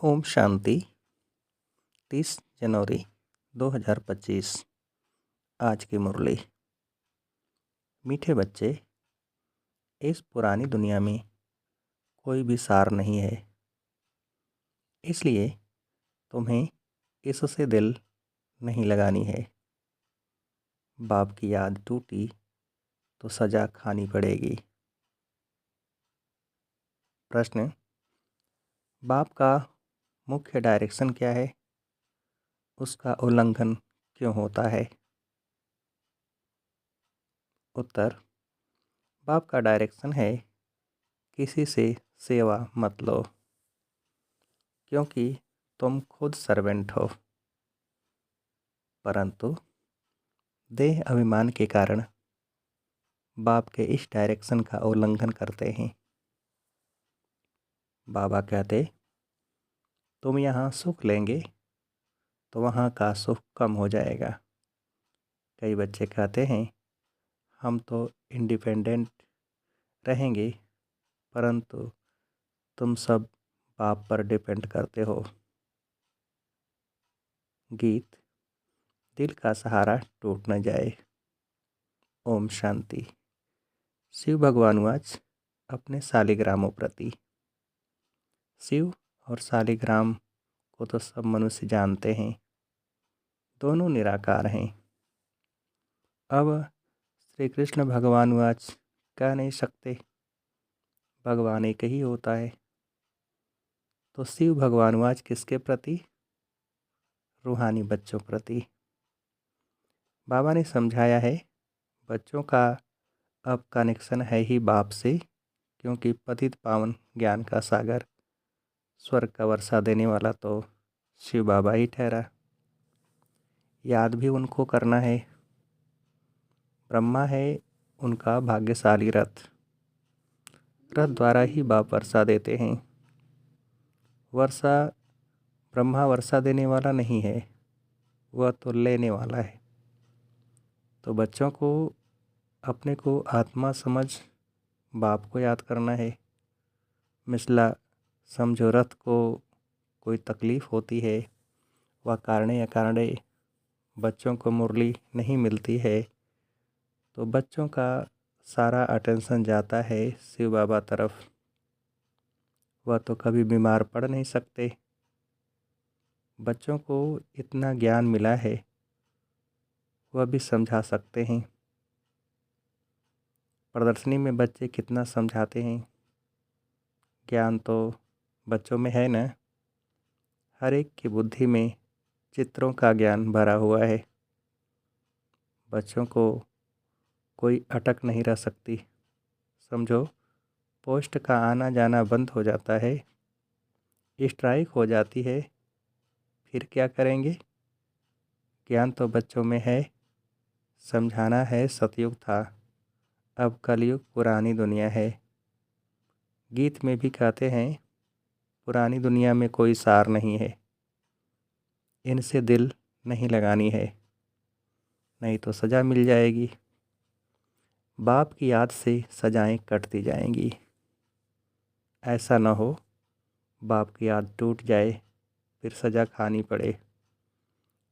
ओम शांति। 30 जनवरी 2025। आज की मुरली। मीठे बच्चे, इस पुरानी दुनिया में कोई भी सार नहीं है, इसलिए तुम्हें इससे दिल नहीं लगानी है। बाप की याद टूटी तो सज़ा खानी पड़ेगी। प्रश्न: बाप का मुख्य डायरेक्शन क्या है? उसका उल्लंघन क्यों होता है? उत्तर: बाप का डायरेक्शन है किसी से सेवा मत लो, क्योंकि तुम खुद सर्वेंट हो, परंतु देह अभिमान के कारण बाप के इस डायरेक्शन का उल्लंघन करते हैं। बाबा कहते, तुम यहाँ सुख लेंगे तो वहाँ का सुख कम हो जाएगा। कई बच्चे कहते हैं, हम तो इंडिपेंडेंट रहेंगे, परंतु तुम सब बाप पर डिपेंड करते हो। गीत: दिल का सहारा टूट न जाए। ओम शांति। शिव भगवान आज अपने शालिग्रामों प्रति। शिव और शालिग्राम को तो सब मनुष्य जानते हैं, दोनों निराकार हैं। अब श्री कृष्ण भगवान आज कह नहीं सकते भगवान एक ही होता है, तो शिव भगवान आज किसके प्रति? रूहानी बच्चों प्रति। बाबा ने समझाया है, बच्चों का अब कनेक्शन है ही बाप से, क्योंकि पतित पावन ज्ञान का सागर स्वर्ग का वर्षा देने वाला तो शिव बाबा ही ठहरा। याद भी उनको करना है। ब्रह्मा है उनका भाग्यशाली रथ द्वारा ही बाप वर्षा देते हैं। वर्षा ब्रह्मा वर्षा देने वाला नहीं है, वह तो लेने वाला है। तो बच्चों को अपने को आत्मा समझ बाप को याद करना है। मिसला समझो, रथ को कोई तकलीफ़ होती है, वह कारणे अकारणे बच्चों को मुरली नहीं मिलती है, तो बच्चों का सारा अटेंशन जाता है शिव बाबा तरफ। वह तो कभी बीमार पड़ नहीं सकते। बच्चों को इतना ज्ञान मिला है, वह भी समझा सकते हैं। प्रदर्शनी में बच्चे कितना समझाते हैं, ज्ञान तो बच्चों में है ना। हर एक की बुद्धि में चित्रों का ज्ञान भरा हुआ है। बच्चों को कोई अटक नहीं रह सकती। समझो, पोस्ट का आना जाना बंद हो जाता है, स्ट्राइक हो जाती है, फिर क्या करेंगे? ज्ञान तो बच्चों में है। समझाना है सतयुग था, अब कलयुग पुरानी दुनिया है। गीत में भी कहते हैं, पुरानी दुनिया में कोई सार नहीं है, इनसे दिल नहीं लगानी है, नहीं तो सज़ा मिल जाएगी। बाप की याद से सजाएं कटती जाएंगी। ऐसा न हो बाप की याद टूट जाए, फिर सज़ा खानी पड़े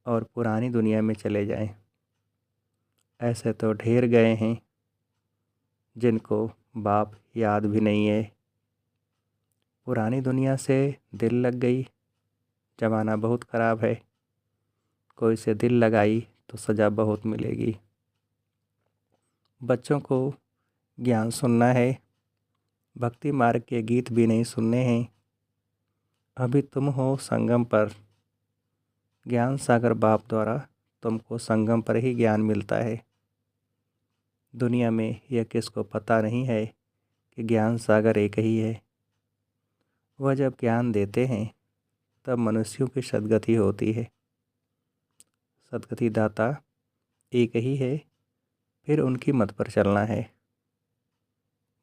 और पुरानी दुनिया में चले जाएं। ऐसे तो ढेर गए हैं जिनको बाप याद भी नहीं है। पुरानी दुनिया से दिल लग गई, ज़माना बहुत ख़राब है। कोई से दिल लगाई तो सज़ा बहुत मिलेगी। बच्चों को ज्ञान सुनना है, भक्ति मार्ग के गीत भी नहीं सुनने हैं। अभी तुम हो संगम पर, ज्ञान सागर बाप द्वारा तुमको संगम पर ही ज्ञान मिलता है। दुनिया में यह किसको पता नहीं है कि ज्ञान सागर एक ही है। वह जब ज्ञान देते हैं तब मनुष्यों की सद्गति होती है। सद्गति दाता एक ही है, फिर उनकी मत पर चलना है।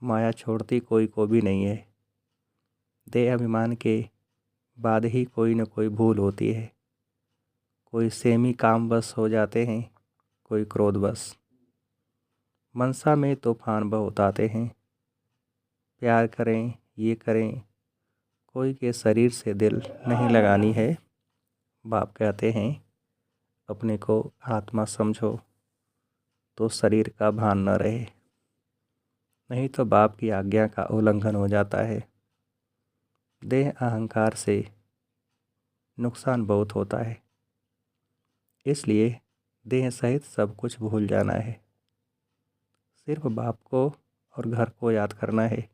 माया छोड़ती कोई को भी नहीं है। देह अभिमान के बाद ही कोई न कोई भूल होती है। कोई सेमी काम बस हो जाते हैं, कोई क्रोध बस। मनसा में तूफान बहुत आते हैं। प्यार करें, ये करें, कोई के शरीर से दिल नहीं लगानी है। बाप कहते हैं अपने को आत्मा समझो तो शरीर का भान न रहे, नहीं तो बाप की आज्ञा का उल्लंघन हो जाता है। देह अहंकार से नुकसान बहुत होता है, इसलिए देह सहित सब कुछ भूल जाना है। सिर्फ बाप को और घर को याद करना है।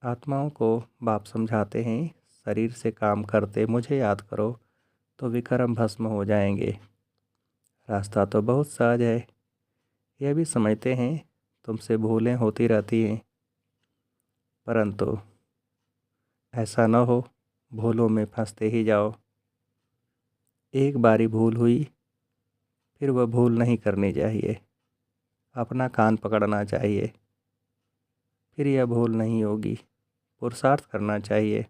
आत्माओं को बाप समझाते हैं, शरीर से काम करते मुझे याद करो तो विक्रम भस्म हो जाएंगे। रास्ता तो बहुत सहज है, यह भी समझते हैं तुमसे भूलें होती रहती हैं, परंतु ऐसा न हो भूलों में फंसते ही जाओ। एक बारी भूल हुई फिर वह भूल नहीं करनी चाहिए। अपना कान पकड़ना चाहिए, फिर यह भूल नहीं होगी। पुरुषार्थ करना चाहिए।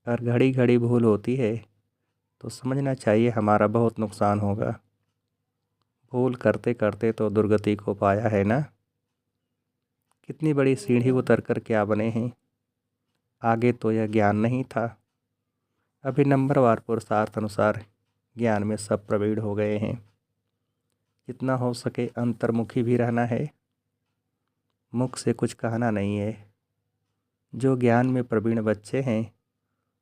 अगर घड़ी घड़ी भूल होती है तो समझना चाहिए हमारा बहुत नुकसान होगा। भूल करते करते तो दुर्गति को पाया है ना। कितनी बड़ी सीढ़ी उतर कर क्या बने हैं। आगे तो यह ज्ञान नहीं था, अभी नंबरवार पुरुषार्थ अनुसार ज्ञान में सब प्रवीण हो गए हैं। जितना हो सके अंतर्मुखी भी रहना है, मुख से कुछ कहना नहीं है। जो ज्ञान में प्रवीण बच्चे हैं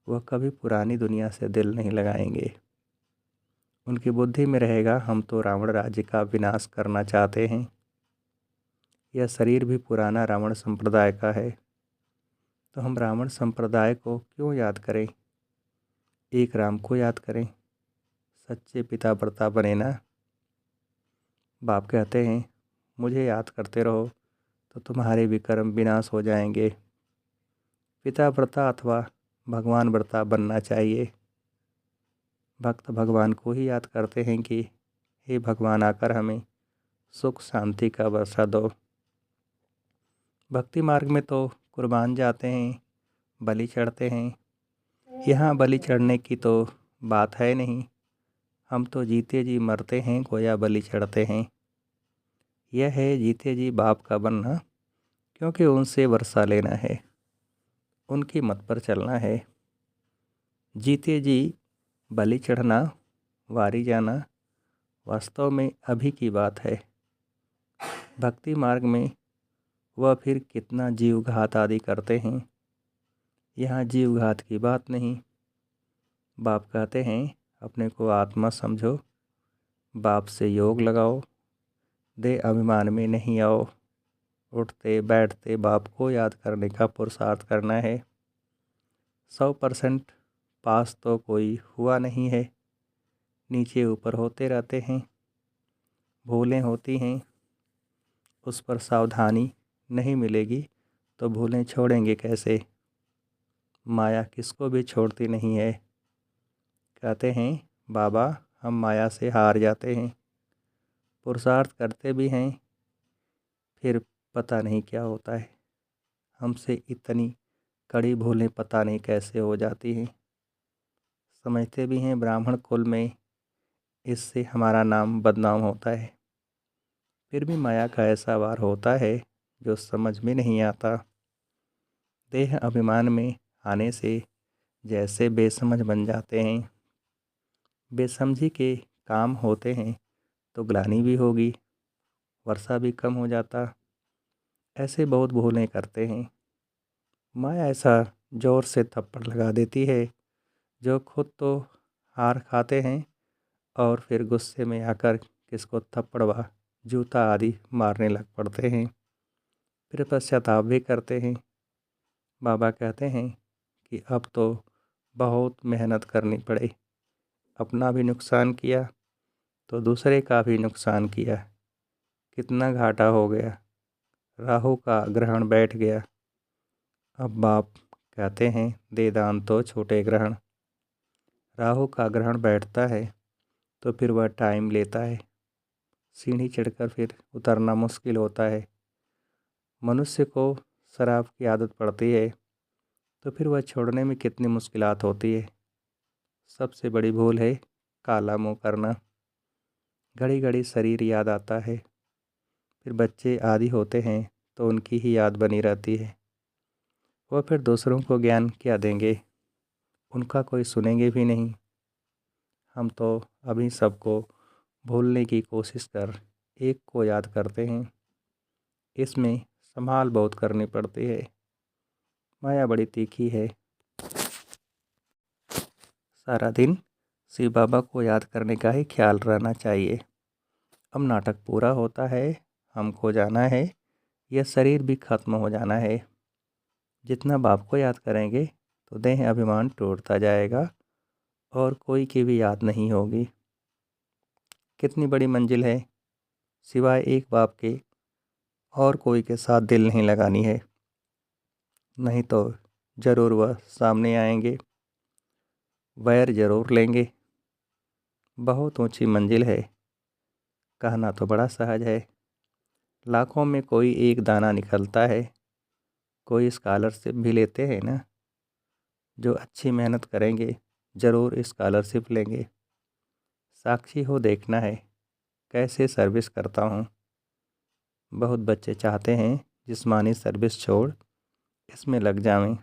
वह कभी पुरानी दुनिया से दिल नहीं लगाएंगे। उनकी बुद्धि में रहेगा हम तो रावण राज्य का विनाश करना चाहते हैं। यह शरीर भी पुराना रावण संप्रदाय का है, तो हम रावण संप्रदाय को क्यों याद करें। एक राम को याद करें, सच्चे पिता व्रता बने ना। बाप कहते हैं मुझे याद करते रहो तो तुम्हारे विक्रम विनाश हो जाएंगे। पिता व्रता अथवा भगवान व्रता बनना चाहिए। भक्त भगवान को ही याद करते हैं कि हे भगवान आकर हमें सुख शांति का वर्षा दो। भक्ति मार्ग में तो कुर्बान जाते हैं, बलि चढ़ते हैं। यहाँ बलि चढ़ने की तो बात है नहीं। हम तो जीते जी मरते हैं, गोया बलि चढ़ते हैं। यह है जीते जी बाप का बनना, क्योंकि उनसे वर्षा लेना है, उनकी मत पर चलना है। जीते जी बलि चढ़ना, वारी जाना वास्तव में अभी की बात है। भक्ति मार्ग में वह फिर कितना जीव घात आदि करते हैं। यहाँ जीव घात की बात नहीं। बाप कहते हैं अपने को आत्मा समझो, बाप से योग लगाओ, दे अभिमान में नहीं आओ। उठते बैठते बाप को याद करने का पुरुषार्थ करना है। 100% पास तो कोई हुआ नहीं है, नीचे ऊपर होते रहते हैं। भूलें होती हैं, उस पर सावधानी नहीं मिलेगी तो भूलें छोड़ेंगे कैसे। माया किसको भी छोड़ती नहीं है। कहते हैं बाबा हम माया से हार जाते हैं, पुरुषार्थ करते भी हैं, फिर पता नहीं क्या होता है। हमसे इतनी कड़ी भूलें पता नहीं कैसे हो जाती हैं। समझते भी हैं ब्राह्मण कुल में इससे हमारा नाम बदनाम होता है, फिर भी माया का ऐसा वार होता है जो समझ में नहीं आता। देह अभिमान में आने से जैसे बेसमझ बन जाते हैं। बेसमझी के काम होते हैं तो ग्लानि भी होगी, वर्षा भी कम हो जाता। ऐसे बहुत भूलें करते हैं। माया ऐसा ज़ोर से थप्पड़ लगा देती है जो खुद तो हार खाते हैं और फिर गुस्से में आकर किसको थप्पड़ व जूता आदि मारने लग पड़ते हैं। फिर पश्चाताप भी करते हैं। बाबा कहते हैं कि अब तो बहुत मेहनत करनी पड़े, अपना भी नुकसान किया तो दूसरे का भी नुकसान किया, कितना घाटा हो गया। राहु का ग्रहण बैठ गया। अब बाप कहते हैं दे दान तो छोटे ग्रहण। राहु का ग्रहण बैठता है तो फिर वह टाइम लेता है, सीढ़ी चढ़कर फिर उतरना मुश्किल होता है। मनुष्य को शराब की आदत पड़ती है तो फिर वह छोड़ने में कितनी मुश्किलात होती है। सबसे बड़ी भूल है काला मुँह करना। घड़ी घड़ी शरीर याद आता है, फिर बच्चे आदि होते हैं तो उनकी ही याद बनी रहती है। वो फिर दूसरों को ज्ञान क्या देंगे, उनका कोई सुनेंगे भी नहीं। हम तो अभी सबको भूलने की कोशिश कर एक को याद करते हैं। इसमें संभाल बहुत करनी पड़ती है, माया बड़ी तीखी है। सारा दिन शिव बाबा को याद करने का ही ख्याल रहना चाहिए। अब नाटक पूरा होता है, हमको जाना है, यह शरीर भी खत्म हो जाना है। जितना बाप को याद करेंगे तो देह अभिमान टूटता जाएगा और कोई की भी याद नहीं होगी। कितनी बड़ी मंजिल है, सिवाय एक बाप के और कोई के साथ दिल नहीं लगानी है, नहीं तो ज़रूर वह सामने आएंगे, वैर ज़रूर लेंगे। बहुत ऊंची मंजिल है, कहना तो बड़ा सहज है। लाखों में कोई एक दाना निकलता है, कोई स्कॉलरशिप भी लेते हैं ना। जो अच्छी मेहनत करेंगे ज़रूर स्कॉलरशिप लेंगे। साक्षी हो देखना है कैसे सर्विस करता हूँ। बहुत बच्चे चाहते हैं जिस्मानी सर्विस छोड़ इसमें लग जावें,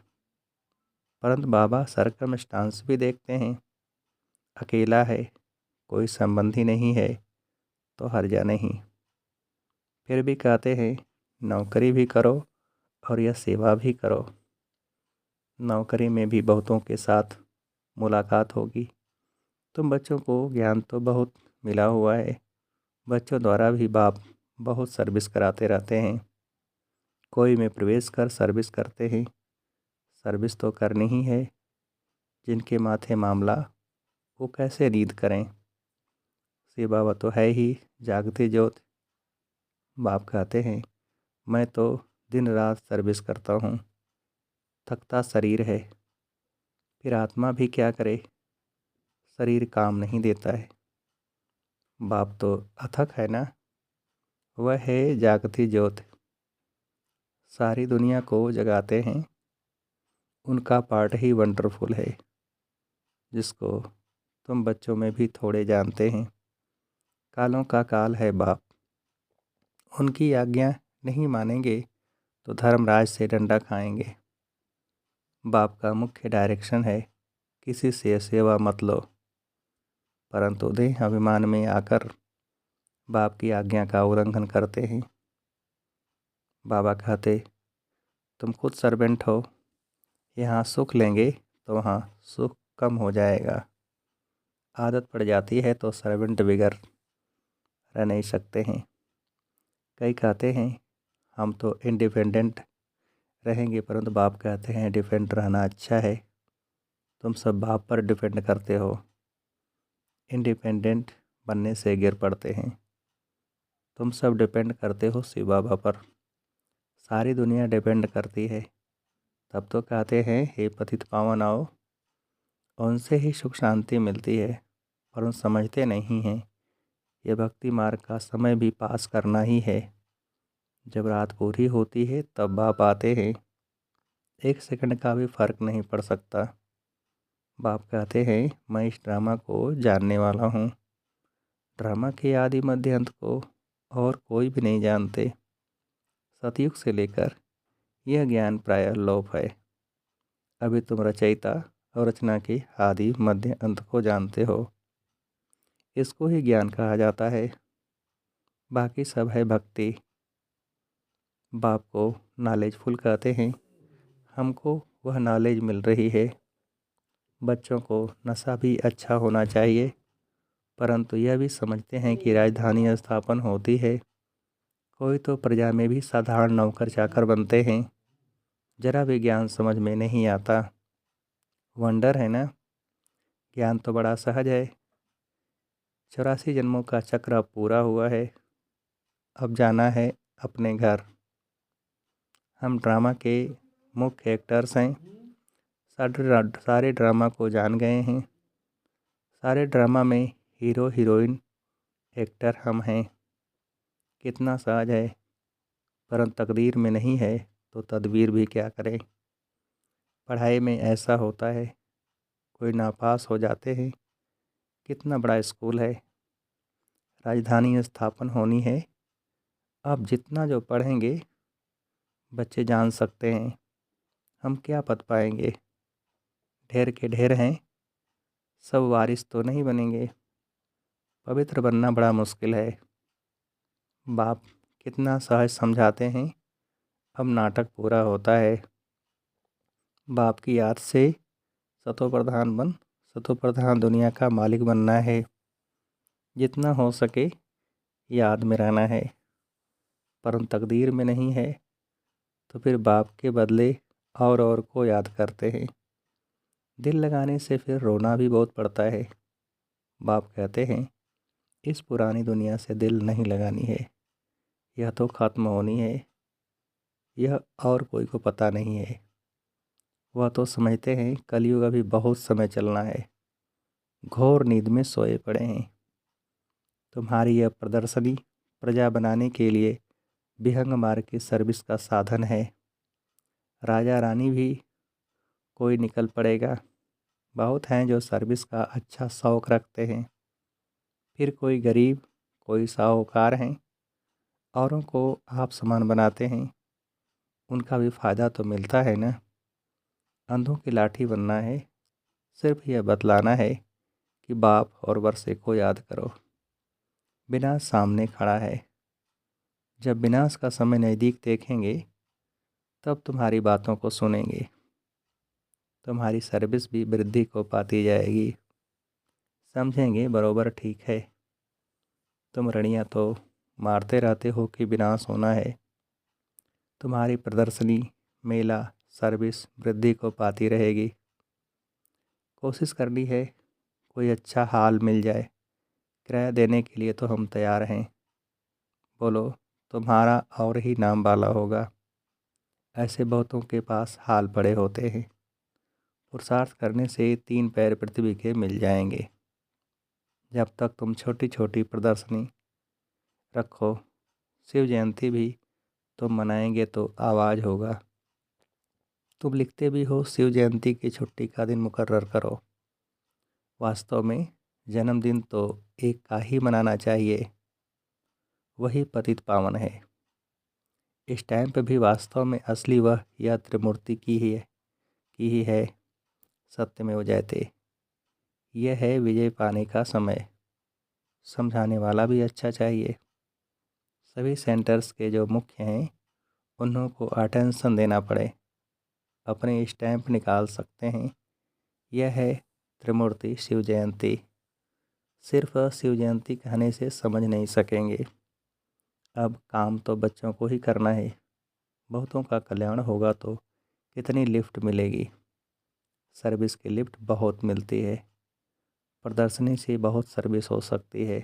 परंतु बाबा सर्कमस्टांस भी देखते हैं। अकेला है, कोई संबंधी नहीं है तो हर्जा नहीं। फिर भी कहते हैं नौकरी भी करो और यह सेवा भी करो। नौकरी में भी बहुतों के साथ मुलाकात होगी। तुम बच्चों को ज्ञान तो बहुत मिला हुआ है, बच्चों द्वारा भी बाप बहुत सर्विस कराते रहते हैं। कोई में प्रवेश कर सर्विस करते हैं। सर्विस तो करनी ही है, जिनके माथे मामला वो कैसे नींद करें। शिव बाबा तो है ही जागती ज्योत। बाप कहते हैं मैं तो दिन रात सर्विस करता हूँ, थकता शरीर है। फिर आत्मा भी क्या करे, शरीर काम नहीं देता है। बाप तो अथक है ना, वह है जागती ज्योत, सारी दुनिया को जगाते हैं। उनका पार्ट ही वंडरफुल है, जिसको तुम बच्चों में भी थोड़े जानते हैं। कालों का काल है बाप, उनकी आज्ञा नहीं मानेंगे तो धर्मराज से डंडा खाएंगे। बाप का मुख्य डायरेक्शन है किसी से सेवा मत लो, परंतु देह अभिमान में आकर बाप की आज्ञा का उल्लंघन करते हैं। बाबा कहते तुम खुद सर्वेंट हो, यहाँ सुख लेंगे तो वहाँ सुख कम हो जाएगा। आदत पड़ जाती है तो सर्वेंट बिगड़ रह नहीं सकते हैं। कई कहते हैं हम तो इंडिपेंडेंट रहेंगे, परंतु बाप कहते हैं डिपेंड रहना अच्छा है। तुम सब बाप पर डिपेंड करते हो, इंडिपेंडेंट बनने से गिर पड़ते हैं। तुम सब डिपेंड करते हो शिव बाबा पर, सारी दुनिया डिपेंड करती है। तब तो कहते हैं हे पतित पावन आओ, उनसे ही सुख शांति मिलती है। पर उन समझते नहीं हैं ये भक्ति मार्ग का समय भी पास करना ही है। जब रात पूरी होती है तब बाप आते हैं, एक सेकंड का भी फर्क नहीं पड़ सकता। बाप कहते हैं मैं इस ड्रामा को जानने वाला हूँ। ड्रामा के आदि मध्य अंत को और कोई भी नहीं जानते। सतयुग से लेकर यह ज्ञान प्राय लोप है। अभी तुम रचयिता और रचना के आदि मध्य अंत को जानते हो, इसको ही ज्ञान कहा जाता है। बाकी सब है भक्ति। बाप को नॉलेजफुल कहते हैं, हमको वह नॉलेज मिल रही है। बच्चों को नशा भी अच्छा होना चाहिए, परंतु यह भी समझते हैं कि राजधानी स्थापन होती है। कोई तो प्रजा में भी साधारण नौकर चाकर बनते हैं। जरा भी ज्ञान समझ में नहीं आता। वंडर है ना, ज्ञान तो बड़ा सहज है। 84 जन्मों का चक्र अब पूरा हुआ है, अब जाना है अपने घर। हम ड्रामा के मुख्य एक्टर्स हैं। सारे ड्रामा को जान गए हैं। सारे ड्रामा में हीरो हीरोइन एक्टर हम हैं। कितना सहज है, परंतु तकदीर में नहीं है तो तदबीर भी क्या करें। पढ़ाई में ऐसा होता है, कोई नापास हो जाते हैं। कितना बड़ा स्कूल है, राजधानी स्थापन होनी है। आप जितना जो पढ़ेंगे बच्चे जान सकते हैं। हम क्या पत पाएंगे। ढेर के ढेर हैं, सब वारिस तो नहीं बनेंगे। पवित्र बनना बड़ा मुश्किल है। बाप कितना सहज समझाते हैं, अब नाटक पूरा होता है। बाप की याद से सतो प्रधान दुनिया का मालिक बनना है। जितना हो सके याद में रहना है, परंतु तकदीर में नहीं है तो फिर बाप के बदले और को याद करते हैं। दिल लगाने से फिर रोना भी बहुत पड़ता है। बाप कहते हैं इस पुरानी दुनिया से दिल नहीं लगानी है, यह तो ख़त्म होनी है। यह और कोई को पता नहीं है। वह तो समझते हैं कलयुग अभी बहुत समय चलना है। घोर नींद में सोए पड़े हैं। तुम्हारी यह प्रदर्शनी प्रजा बनाने के लिए विहंग मार्ग की सर्विस का साधन है। राजा रानी भी कोई निकल पड़ेगा। बहुत हैं जो सर्विस का अच्छा शौक़ रखते हैं। फिर कोई गरीब, कोई साहूकार हैं। औरों को आप समान बनाते हैं। उनका भी फ़ायदा तो मिलता है ना। अंधों की लाठी बनना है, सिर्फ यह बतलाना है कि बाप और वर्षे को याद करो। विनाश सामने खड़ा है। जब विनाश का समय नज़दीक देखेंगे तब तुम्हारी बातों को सुनेंगे। तुम्हारी सर्विस भी वृद्धि को पाती जाएगी। समझेंगे बरोबर ठीक है। तुम रणियाँ तो मारते रहते हो कि विनाश होना है। तुम्हारी प्रदर्शनी, मेला, सर्विस वृद्धि को पाती रहेगी। कोशिश करनी है कोई अच्छा हाल मिल जाए। किराया देने के लिए तो हम तैयार हैं। बोलो, तुम्हारा और ही नाम वाला होगा। ऐसे बहुतों के पास हाल पड़े होते हैं। पुरुषार्थ करने से 3 पैर पृथ्वी के मिल जाएंगे। जब तक तुम छोटी छोटी प्रदर्शनी रखो, शिव जयंती भी तुम मनाएंगे तो आवाज़ होगा। तुम लिखते भी हो शिव जयंती की छुट्टी का दिन मुकर्रर करो। वास्तव में जन्मदिन तो एक का ही मनाना चाहिए, वही पतित पावन है। स्टैम्प भी वास्तव में असली वह या त्रिमूर्ति की ही है। सत्यमेव जयते। यह है विजय पाने का समय। समझाने वाला भी अच्छा चाहिए। सभी सेंटर्स के जो मुख्य हैं उन्हों को अटेंशन देना पड़े। अपने स्टैम्प निकाल सकते हैं। यह है त्रिमूर्ति शिव जयंती। सिर्फ शिव जयंती कहने से समझ नहीं सकेंगे। अब काम तो बच्चों को ही करना है। बहुतों का कल्याण होगा तो कितनी लिफ्ट मिलेगी। सर्विस की लिफ्ट बहुत मिलती है। प्रदर्शनी से बहुत सर्विस हो सकती है।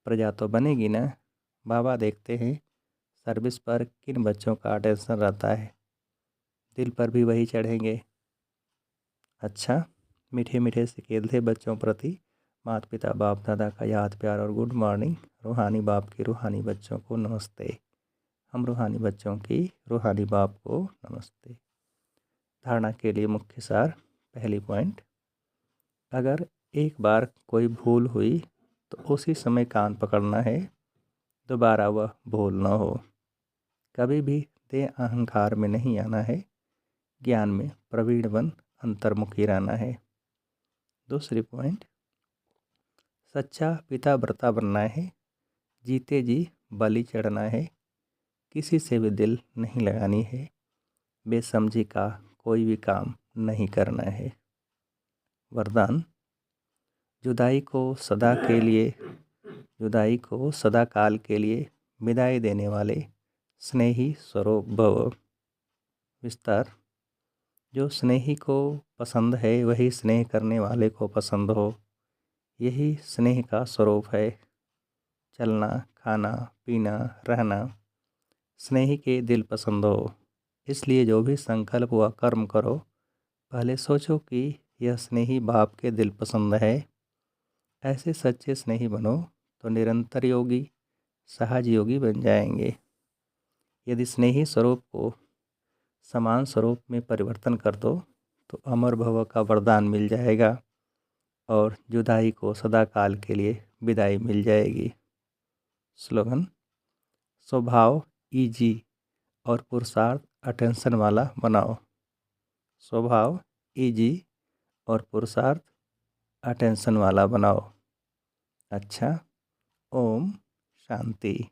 प्रजा तो बनेगी ना। बाबा देखते हैं सर्विस पर किन बच्चों का अटेंशन रहता है। दिल पर भी वही चढ़ेंगे। अच्छा, मीठे मीठे से खेलते बच्चों प्रति माता पिता बाप दादा का याद प्यार और गुड मॉर्निंग। रूहानी बाप के रूहानी बच्चों को नमस्ते। हम रूहानी बच्चों की रूहानी बाप को नमस्ते। धारणा के लिए मुख्य सार। पहली पॉइंट, अगर एक बार कोई भूल हुई तो उसी समय कान पकड़ना है, दोबारा वह भूल न हो। कभी भी देह अहंकार में नहीं आना है। ज्ञान में प्रवीण बन अंतर्मुखी रहना है। दूसरी पॉइंट, सच्चा पिता व्रता बनना है। जीते जी बलि चढ़ना है। किसी से भी दिल नहीं लगानी है। बेसमझी का कोई भी काम नहीं करना है। वरदान, जुदाई को सदा काल के लिए विदाई देने वाले स्नेही स्वरूप भव। विस्तार, जो स्नेही को पसंद है वही स्नेह करने वाले को पसंद हो। यही स्नेह का स्वरूप है। चलना, खाना, पीना, रहना स्नेही के दिल पसंद हो। इसलिए जो भी संकल्प व कर्म करो, पहले सोचो कि यह स्नेही बाप के दिल पसंद है। ऐसे सच्चे स्नेही बनो तो निरंतर योगी, सहज योगी बन जाएंगे। यदि स्नेही स्वरूप को समान स्वरूप में परिवर्तन कर दो तो अमर भव का वरदान मिल जाएगा और जुदाई को सदा काल के लिए विदाई मिल जाएगी। स्लोगन, स्वभाव इजी और पुरुषार्थ अटेंशन वाला बनाओ। स्वभाव इजी और पुरुषार्थ अटेंशन वाला बनाओ। अच्छा, ओम शांति।